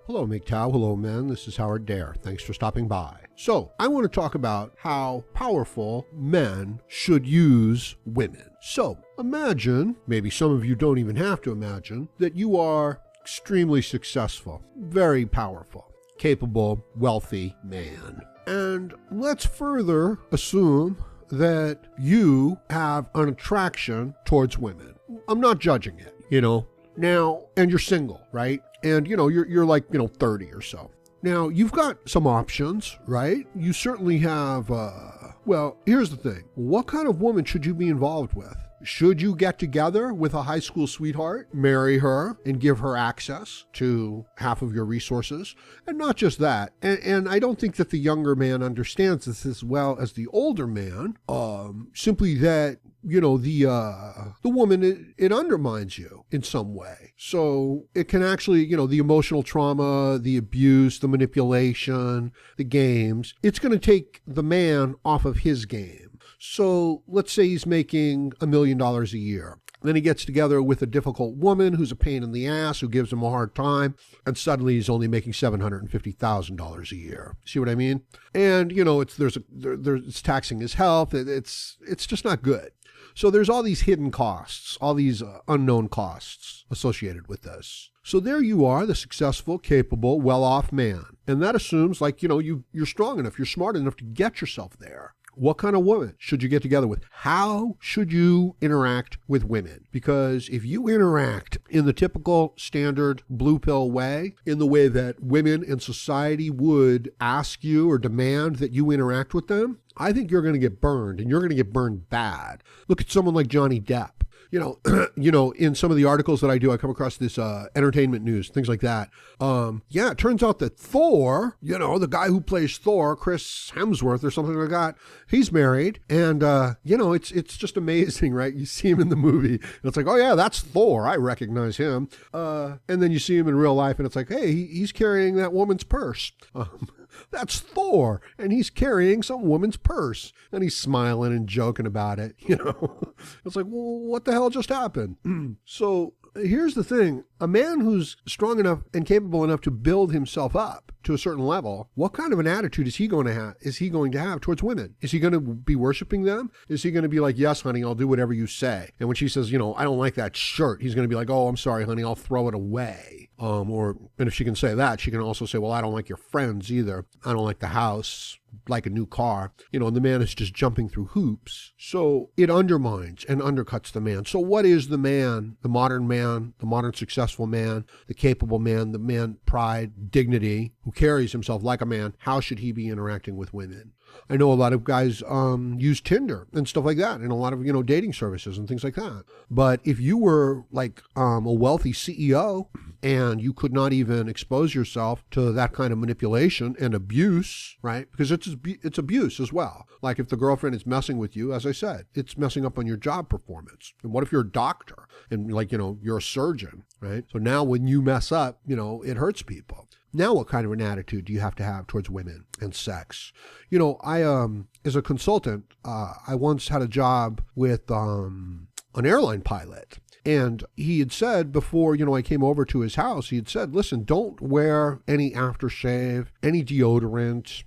Hello, MGTOW. Hello, men. This is Howard Dare. Thanks for stopping by. So, I want to talk about how powerful men should use women. So, imagine, maybe some of you don't even have to imagine, that you are extremely successful, very powerful, capable, wealthy man. And let's further assume that you have an attraction towards women. I'm not judging it, Now, and you're single, right? And, you're like, 30 or so. Now, you've got some options, right? You certainly have, well, here's the thing. What kind of woman should you be involved with? Should you get together with a high school sweetheart, marry her, and give her access to half of your resources? And not just that. And I don't think that the younger man understands this as well as the older man. Simply that, the woman, it undermines you in some way. So it can actually, the emotional trauma, the abuse, the manipulation, the games, it's going to take the man off of his game. So let's say he's making $1 million a year. Then he gets together with a difficult woman who's a pain in the ass, who gives him a hard time, and suddenly he's only making $750,000 a year. See what I mean? And it's taxing his health. It's just not good. So there's all these hidden costs, all these unknown costs associated with this. So there you are, the successful, capable, well-off man. And that assumes you're strong enough, you're smart enough to get yourself there. What kind of woman should you get together with? How should you interact with women? Because if you interact in the typical standard blue pill way, in the way that women in society would ask you or demand that you interact with them, I think you're going to get burned, and you're going to get burned bad. Look at someone like Johnny Depp. In some of the articles that I do, I come across this entertainment news, things like that. It turns out that Thor, the guy who plays Thor, Chris Hemsworth or something like that, he's married. And, it's just amazing, right? You see him in the movie, and it's like, oh yeah, that's Thor. I recognize him. And then you see him in real life, and it's like, hey, he's carrying that woman's purse. That's Thor, and he's carrying some woman's purse, and he's smiling and joking about it. It's like, well, what the hell just happened? So here's the thing. A man who's strong enough and capable enough to build himself up to a certain level, what kind of an attitude is he going to have towards women? Is he going to be worshiping them? Is he going to be like, yes, honey, I'll do whatever you say? And when she says, I don't like that shirt, he's going to be like, oh, I'm sorry, honey, I'll throw it away. And if she can say that, she can also say, well, I don't like your friends either. I don't like the house, like a new car, and the man is just jumping through hoops. So it undermines and undercuts the man. So what is the man, the modern successful man, the capable man, the man pride, dignity, who carries himself like a man? How should he be interacting with women? I know a lot of guys use Tinder and stuff like that, and a lot of, dating services and things like that. But if you were like a wealthy CEO and you could not even expose yourself to that kind of manipulation and abuse, right? Because it's abuse as well. Like if the girlfriend is messing with you, as I said, it's messing up on your job performance. And what if you're a doctor and you're a surgeon, right? So now when you mess up, it hurts people. Now, what kind of an attitude do you have to have towards women and sex? I, as a consultant, I once had a job with an airline pilot. And he had said before, I came over to his house, he had said, listen, don't wear any aftershave, any deodorant,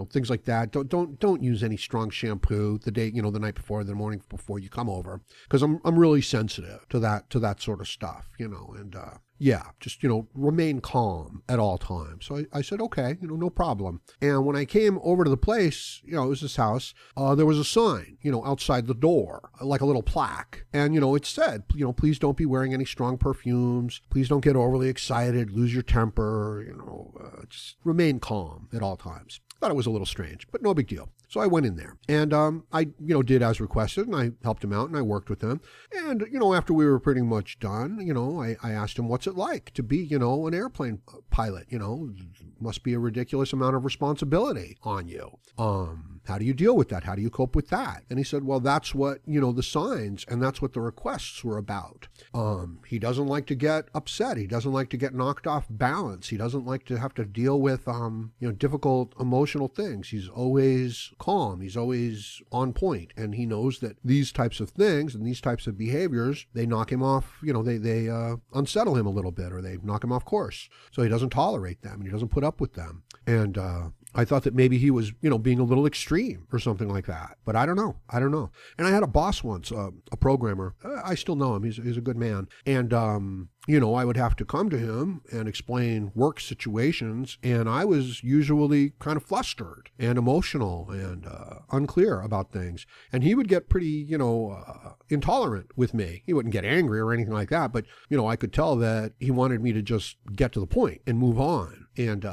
things like that. Don't use any strong shampoo the day, the night before, the morning before you come over, because I'm really sensitive to that sort of stuff, and just, remain calm at all times. So I said, okay, no problem. And when I came over to the place, it was this house, there was a sign, outside the door, like a little plaque. And, it said, please don't be wearing any strong perfumes. Please don't get overly excited, lose your temper, just remain calm at all times. Thought it was a little strange, but no big deal. So I went in there and I, did as requested, and I helped him out and I worked with him. And, after we were pretty much done, I asked him, what's it like to be, an airplane pilot? Must be a ridiculous amount of responsibility on you. How do you deal with that? How do you cope with that? And he said, well, that's what, the signs and that's what the requests were about. He doesn't like to get upset. He doesn't like to get knocked off balance. He doesn't like to have to deal with, difficult emotional things. He's always calm. He's always on point. And he knows that these types of things and these types of behaviors, they knock him off, they unsettle him a little bit, or they knock him off course. So he doesn't tolerate them and he doesn't put up with them. And I thought that maybe he was, being a little extreme or something like that. But I don't know. And I had a boss once, a programmer. I still know him. He's a good man. And, I would have to come to him and explain work situations. And I was usually kind of flustered and emotional and unclear about things. And he would get pretty, intolerant with me. He wouldn't get angry or anything like that. But, I could tell that he wanted me to just get to the point and move on. And,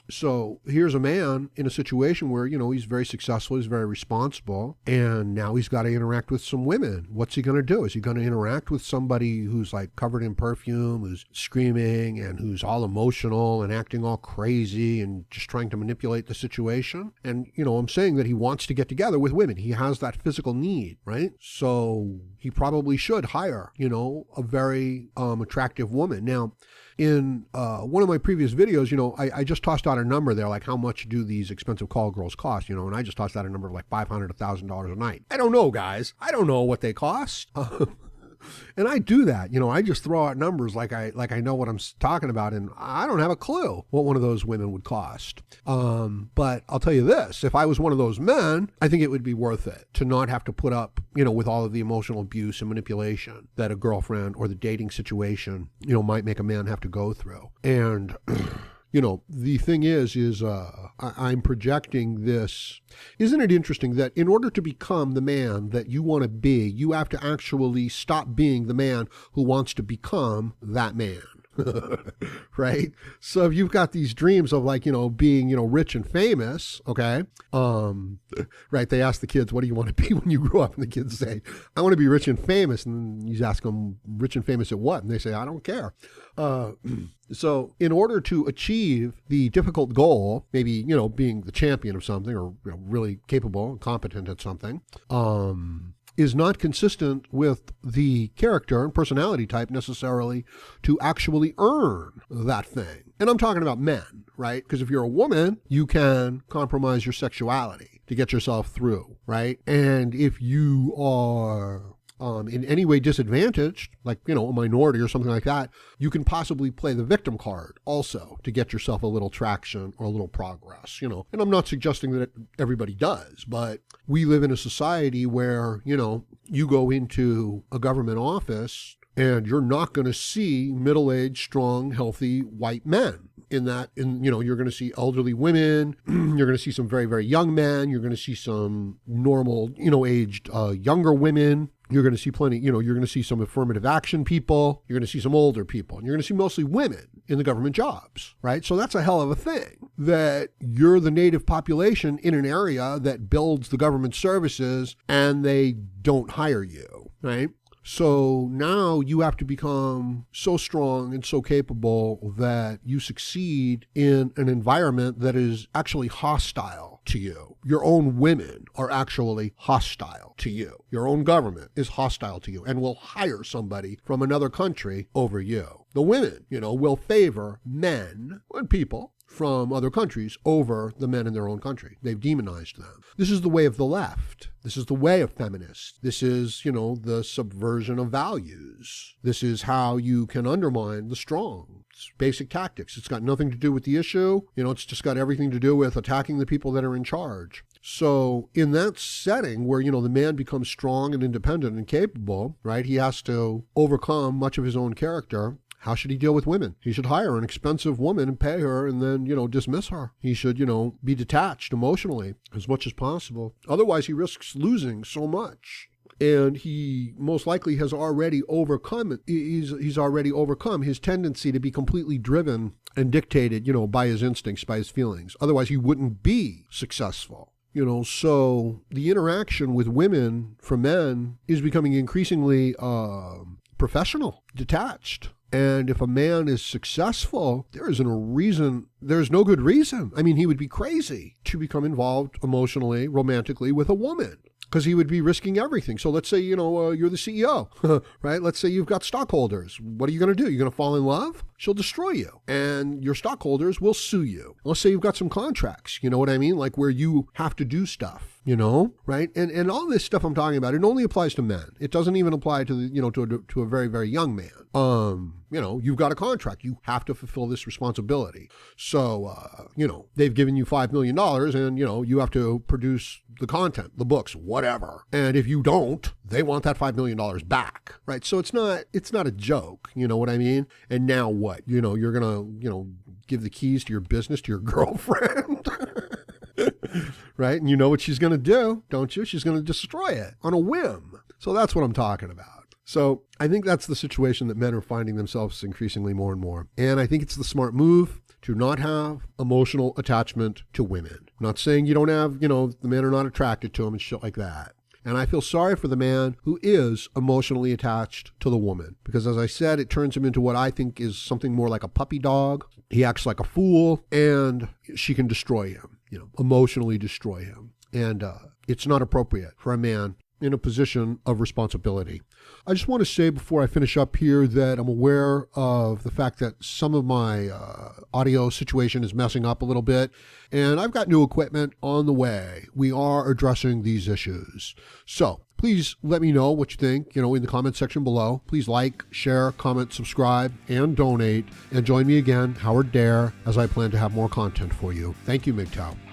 so here's a man in a situation where, he's very successful, he's very responsible, and now he's got to interact with some women. What's he going to do? Is he going to interact with somebody who's like covered in perfume, who's screaming, and who's all emotional and acting all crazy and just trying to manipulate the situation? And, I'm saying that he wants to get together with women. He has that physical need, right? So he probably should hire, a very attractive woman. Now, in one of my previous videos, I just tossed out a number there, like how much do these expensive call girls cost, and I just tossed out a number of like $500 to $1,000 a night. I don't know, guys. I don't know what they cost. And I do that, I just throw out numbers like I know what I'm talking about, and I don't have a clue what one of those women would cost. But I'll tell you this, if I was one of those men, I think it would be worth it to not have to put up, with all of the emotional abuse and manipulation that a girlfriend or the dating situation, might make a man have to go through. And the thing is I'm projecting this. Isn't it interesting that in order to become the man that you want to be, you have to actually stop being the man who wants to become that man? Right? So if you've got these dreams of like, being, rich and famous, okay? Right, they ask the kids, what do you want to be when you grow up? And the kids say, I want to be rich and famous. And you ask them, rich and famous at what? And they say, I don't care. So in order to achieve the difficult goal, maybe, being the champion of something or really capable and competent at something, is not consistent with the character and personality type necessarily to actually earn that thing. And I'm talking about men, right? Because if you're a woman, you can compromise your sexuality to get yourself through, right? And if you are in any way disadvantaged, like, a minority or something like that, you can possibly play the victim card also to get yourself a little traction or a little progress, And I'm not suggesting that everybody does, but we live in a society where, you go into a government office and you're not going to see middle-aged, strong, healthy white men. You're going to see elderly women, you're going to see some very, very young men, you're going to see some normal, aged, younger women. You're going to see plenty, you're going to see some affirmative action people, you're going to see some older people, and you're going to see mostly women in the government jobs, right? So that's a hell of a thing that you're the native population in an area that builds the government services and they don't hire you, right? So now you have to become so strong and so capable that you succeed in an environment that is actually hostile to you. Your own women are actually hostile to you. Your own government is hostile to you and will hire somebody from another country over you. The women, will favor men and people from other countries over the men in their own country. They've demonized them. This is the way of the left. This is the way of feminists. This is, the subversion of values. This is how you can undermine the strong. It's basic tactics. It's got nothing to do with the issue. It's just got everything to do with attacking the people that are in charge. So in that setting where, the man becomes strong and independent and capable, right, he has to overcome much of his own character. How should he deal with women? He should hire an expensive woman and pay her and then, dismiss her. He should, be detached emotionally as much as possible. Otherwise, he risks losing so much. And he most likely has already overcome it. He's already overcome his tendency to be completely driven and dictated, by his instincts, by his feelings. Otherwise, he wouldn't be successful. So the interaction with women for men is becoming increasingly professional, detached. And if a man is successful, there isn't a reason there's no good reason. I mean, he would be crazy to become involved emotionally, romantically with a woman, because he would be risking everything. So let's say, you're the CEO, right? Let's say you've got stockholders. What are you going to do? You're going to fall in love? She'll destroy you, and your stockholders will sue you. Let's say you've got some contracts, you know what I mean? Like where you have to do stuff. Right? And all this stuff I'm talking about, it only applies to men. It doesn't even apply to to a very, very young man. You've got a contract. You have to fulfill this responsibility. So, they've given you $5 million and, you have to produce the content, the books, whatever. And if you don't, they want that $5 million back, right? So it's not a joke. You know what I mean? And now what? You're going to, give the keys to your business to your girlfriend. Right? And you know what she's going to do, don't you? She's going to destroy it on a whim. So that's what I'm talking about. So I think that's the situation that men are finding themselves increasingly more and more. And I think it's the smart move to not have emotional attachment to women. I'm not saying you don't have, the men are not attracted to them and shit like that. And I feel sorry for the man who is emotionally attached to the woman. Because as I said, it turns him into what I think is something more like a puppy dog. He acts like a fool and she can destroy him, emotionally destroy him. And it's not appropriate for a man in a position of responsibility. I just want to say before I finish up here that I'm aware of the fact that some of my audio situation is messing up a little bit, and I've got new equipment on the way. We are addressing these issues. So please let me know what you think, in the comment section below. Please like, share, comment, subscribe, and donate. And join me again, Howard Dare, as I plan to have more content for you. Thank you, MGTOW.